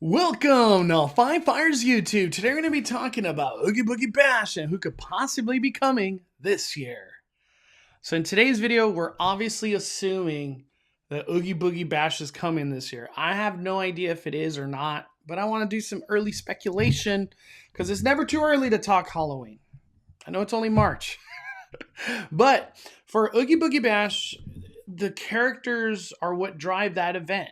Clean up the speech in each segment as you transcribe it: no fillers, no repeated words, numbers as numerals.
Welcome to Five Fires YouTube. Today we're going to be talking about Oogie Boogie Bash and who could possibly be coming this year. So in today's video, we're obviously assuming that Oogie Boogie Bash is coming this year. I have no idea if it is or not, but I want to do some early speculation because it's never too early to talk Halloween. I know it's only March. But for Oogie Boogie Bash, the characters are what drive that event.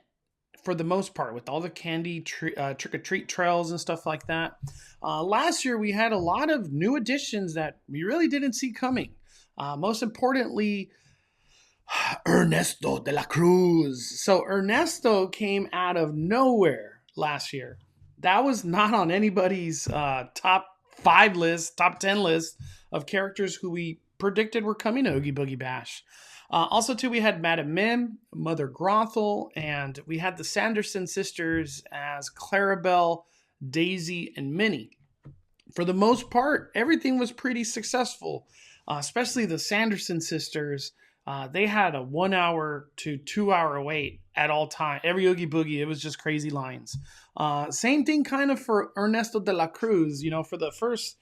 For the most part, with all the candy trick-or-treat trails and stuff like that. Last year, we had a lot of new additions that we really didn't see coming. Most importantly, Ernesto de la Cruz. So Ernesto came out of nowhere last year. That was not on anybody's top 5 list, top 10 list of characters who we predicted were coming to Oogie Boogie Bash. Also, too, we had Madam Mim, Mother Grothel, and we had the Sanderson sisters as Clarabelle, Daisy, and Minnie. For the most part, everything was pretty successful, especially the Sanderson sisters. They had a 1 hour to 2 hour wait at all time. Every Oogie Boogie, it was just crazy lines. Same thing kind of for Ernesto de la Cruz. You know, for the first,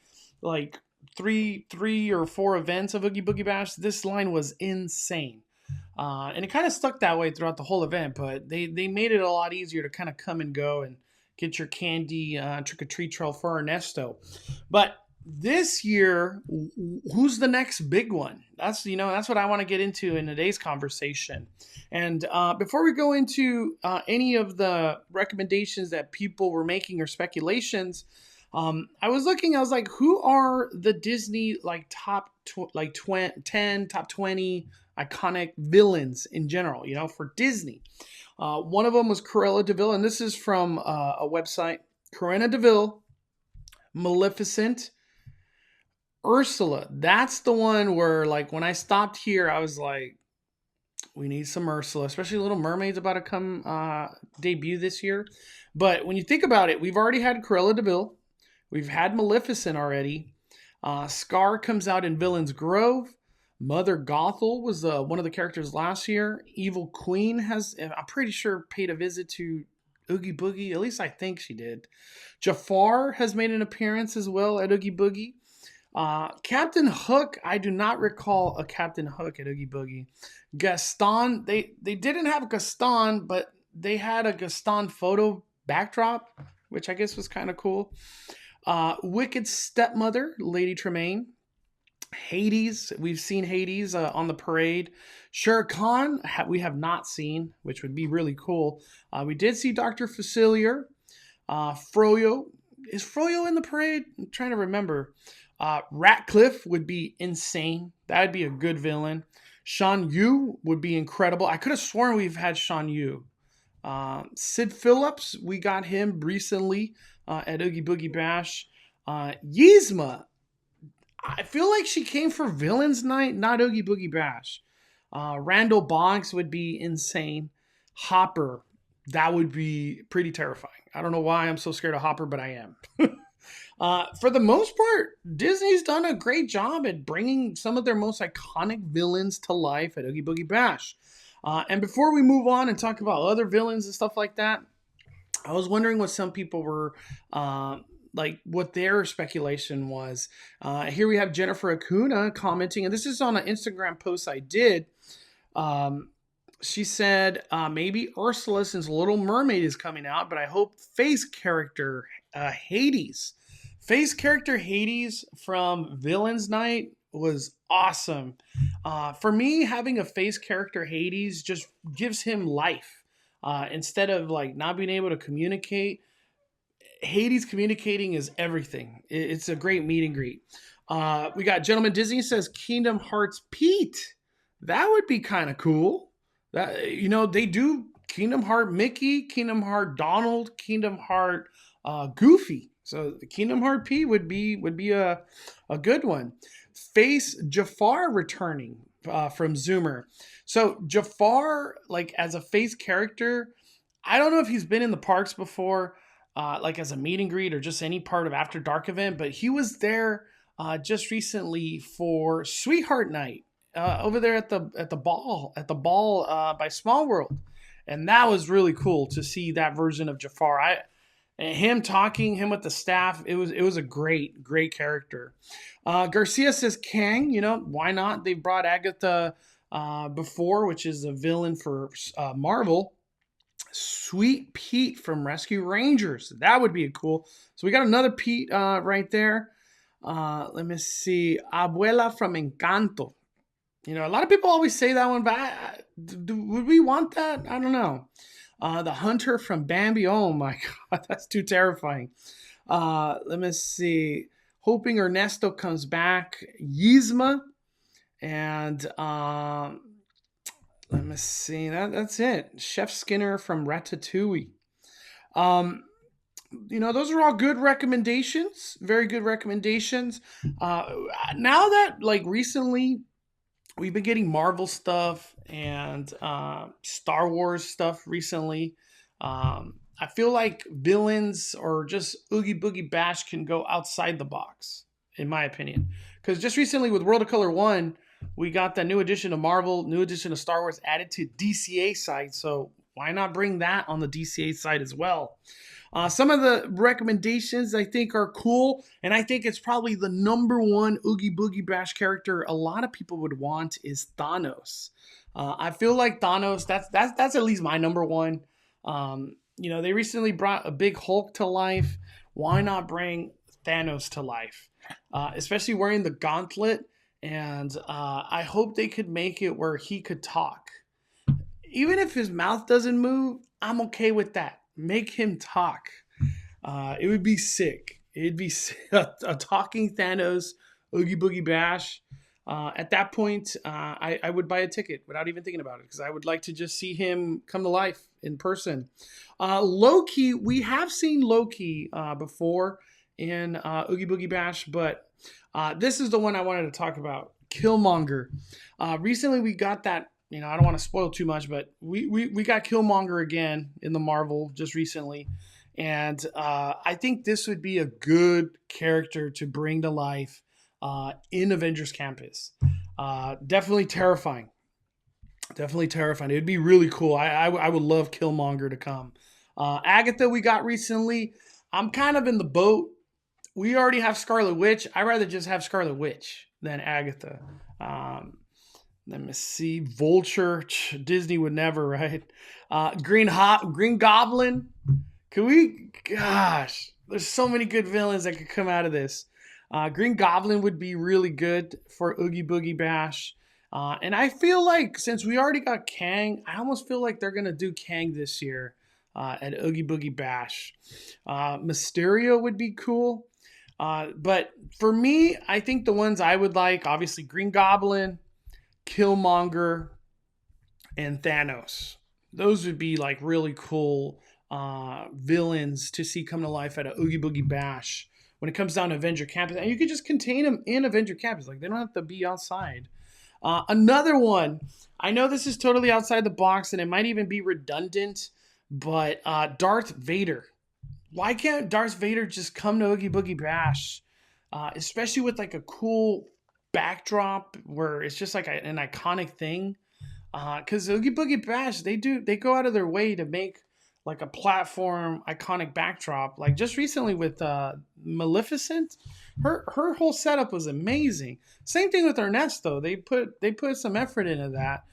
three or four events of Oogie Boogie Bash, this line was insane. And it kind of stuck that way throughout the whole event, but they made it a lot easier to kind of come and go and get your candy trick-or-treat trail for Ernesto. But this year, who's the next big one? That's what I want to get into in today's conversation. And before we go into any of the recommendations that people were making or speculations, I was looking, I was like, who are the Disney top 10, top 20 iconic villains in general, for Disney? One of them was Cruella de Vil, and this is from a website, Cruella de Vil, Maleficent, Ursula. That's the one where, when I stopped here, I was like, we need some Ursula, especially Little Mermaid's about to come debut this year. But when you think about it, we've already had Cruella de Vil. We've had Maleficent already. Scar comes out in Villain's Grove. Mother Gothel was one of the characters last year. Evil Queen I'm pretty sure, paid a visit to Oogie Boogie. At least I think she did. Jafar has made an appearance as well at Oogie Boogie. Captain Hook, I do not recall a Captain Hook at Oogie Boogie. Gaston, they didn't have Gaston, but they had a Gaston photo backdrop, which I guess was kind of cool. Wicked Stepmother, Lady Tremaine. Hades, we've seen Hades on the parade. Shere Khan, we have not seen, which would be really cool. We did see Dr. Facilier. Froyo. Is Froyo in the parade? I'm trying to remember. Ratcliffe would be insane. That would be a good villain. Shan Yu would be incredible. I could have sworn we've had Shan Yu. Sid Phillips, we got him recently at Oogie Boogie Bash. Yzma, I feel like she came for Villains Night, not Oogie Boogie Bash. Randall Boggs would be insane. Hopper, that would be pretty terrifying. I don't know why I'm so scared of Hopper, but I am. For the most part, Disney's done a great job at bringing some of their most iconic villains to life at Oogie Boogie Bash. And before we move on and talk about other villains and stuff like that, I was wondering what some people were, what their speculation was. Here we have Jennifer Acuna commenting, and this is on an Instagram post I did. She said, maybe Ursula, since Little Mermaid is coming out, but I hope face character Hades. Face character Hades from Villains Night was awesome. For me, having a face character Hades just gives him life. Instead of not being able to communicate, Hades communicating is everything. It's a great meet and greet. We got Gentleman Disney says Kingdom Hearts Pete. That would be kind of cool. That they do Kingdom Heart Mickey, Kingdom Heart Donald, Kingdom Heart Goofy. So the Kingdom Heart Pete would be a good one. Face Jafar returning from Zoomer. So Jafar, as a face character, I don't know if he's been in the parks before, as a meet and greet or just any part of After Dark event, but he was there just recently for Sweetheart Night over there at the ball by Small World, and that was really cool to see that version of Jafar. And him with the staff, it was a great character. Garcia says Kang, why not? They brought Agatha before, which is a villain for Marvel. Sweet Pete from Rescue Rangers. That would be cool. So we got another Pete right there. Let me see. Abuela from Encanto. A lot of people always say that one, but would we want that? I don't know. The Hunter from Bambi. Oh my God, that's too terrifying. Let me see. Hoping Ernesto comes back. Yzma. And let me see. That's it. Chef Skinner from Ratatouille. Those are all good recommendations. Very good recommendations. Now that recently we've been getting Marvel stuff and Star Wars stuff recently. I feel like villains or just Oogie Boogie Bash can go outside the box, in my opinion. Because just recently with World of Color 1, we got that new edition of Marvel, new edition of Star Wars added to DCA side. So why not bring that on the DCA side as well? Some of the recommendations I think are cool, and I think it's probably the number one Oogie Boogie Bash character a lot of people would want is Thanos. I feel like Thanos, that's at least my number one. They recently brought a big Hulk to life. Why not bring Thanos to life? Especially wearing the gauntlet, and I hope they could make it where he could talk. Even if his mouth doesn't move, I'm okay with that. Make him talk. It would be sick. It'd be a talking Thanos, Oogie Boogie Bash. At that point, I would buy a ticket without even thinking about it because I would like to just see him come to life in person. Loki, we have seen Loki before in Oogie Boogie Bash, but this is the one I wanted to talk about. Killmonger. Recently, we got that. I don't want to spoil too much, but we got Killmonger again in the Marvel just recently. And I think this would be a good character to bring to life in Avengers Campus. Definitely terrifying. Definitely terrifying. It would be really cool. I would love Killmonger to come. Agatha we got recently. I'm kind of in the boat. We already have Scarlet Witch. I'd rather just have Scarlet Witch than Agatha. Let me see. Vulture. Disney would never, right? Green Goblin. Can we? Gosh, there's so many good villains that could come out of this. Green Goblin would be really good for Oogie Boogie Bash. And I feel like since we already got Kang, I almost feel like they're going to do Kang this year at Oogie Boogie Bash. Mysterio would be cool. But for me, I think the ones I would like, obviously Green Goblin, Killmonger, and Thanos. Those would be really cool villains to see come to life at a Oogie Boogie Bash when it comes down to Avenger Campus. And you could just contain them in Avenger Campus. They don't have to be outside. Another one, I know this is totally outside the box and it might even be redundant, but Darth Vader. Why can't Darth Vader just come to Oogie Boogie Bash? Especially with a cool backdrop where it's just an iconic thing. Because Oogie Boogie Bash, they go out of their way to make a platform iconic backdrop. Just recently with Maleficent, her whole setup was amazing. Same thing with Ernesto. They put some effort into that.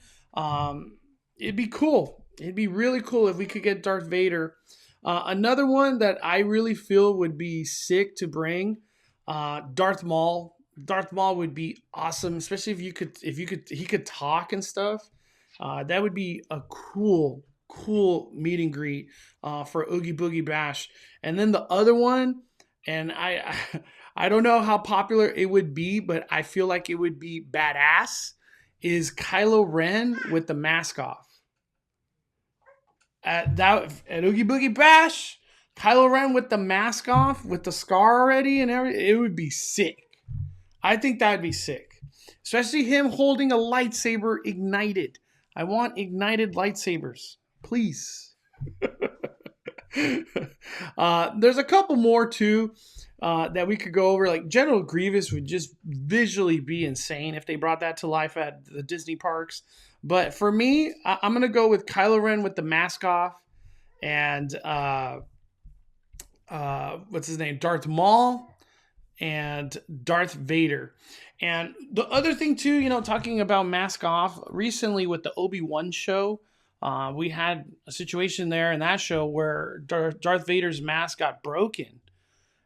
It'd be cool. It'd be really cool if we could get Darth Vader. Another one that I really feel would be sick to bring, Darth Maul. Darth Maul would be awesome, especially if he could talk and stuff. That would be a cool meet and greet for Oogie Boogie Bash. And then the other one, and I don't know how popular it would be, but I feel like it would be badass, is Kylo Ren with the mask off. At Oogie Boogie Bash, Kylo Ren with the mask off, with the scar already and everything, it would be sick. I think that would be sick. Especially him holding a lightsaber ignited. I want ignited lightsabers. Please. There's a couple more too that we could go over. General Grievous would just visually be insane if they brought that to life at the Disney parks. But for me, I'm going to go with Kylo Ren with the mask off and what's his name, Darth Maul and Darth Vader. And the other thing too, talking about mask off, recently with the Obi-Wan show, we had a situation there in that show where Darth Vader's mask got broken.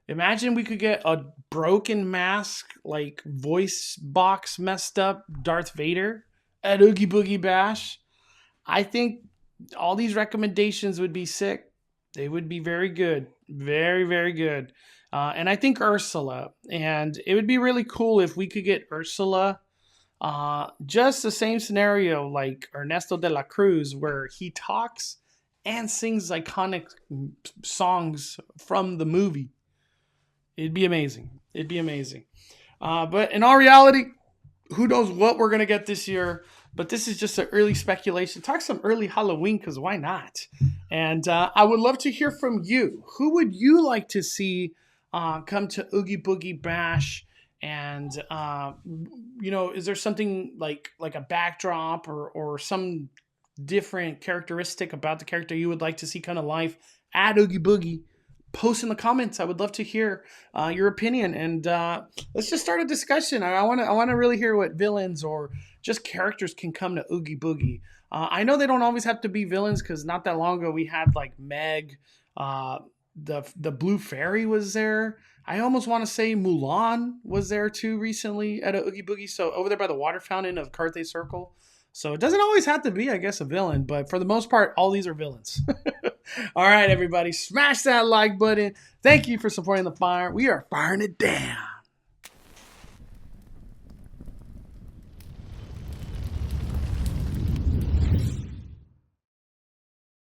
Imagine we could get a broken mask, like voice box messed up Darth Vader at Oogie Boogie Bash. I think all these recommendations would be sick. They would be very good. Very, very good. And I think Ursula. And it would be really cool if we could get Ursula. Just the same scenario like Ernesto de la Cruz, where he talks and sings iconic songs from the movie. It'd be amazing. It'd be amazing. But in all reality, who knows what we're going to get this year. But this is just an early speculation. Talk some early Halloween, because why not? And I would love to hear from you. Who would you like to see come to Oogie Boogie Bash? And, is there something like a backdrop or some different characteristic about the character you would like to see come to life at Oogie Boogie? Post in the comments. I would love to hear your opinion, and let's just start a discussion. I want to really hear what villains or just characters can come to Oogie Boogie. I know they don't always have to be villains, because not that long ago we had like Meg, the Blue Fairy was there. I almost want to say Mulan was there too recently at a Oogie Boogie. So over there by the water fountain of Carthay Circle. So it doesn't always have to be, I guess, a villain, but for the most part, all these are villains. All right, everybody, smash that like button. Thank you for supporting the fire. We are firing it down.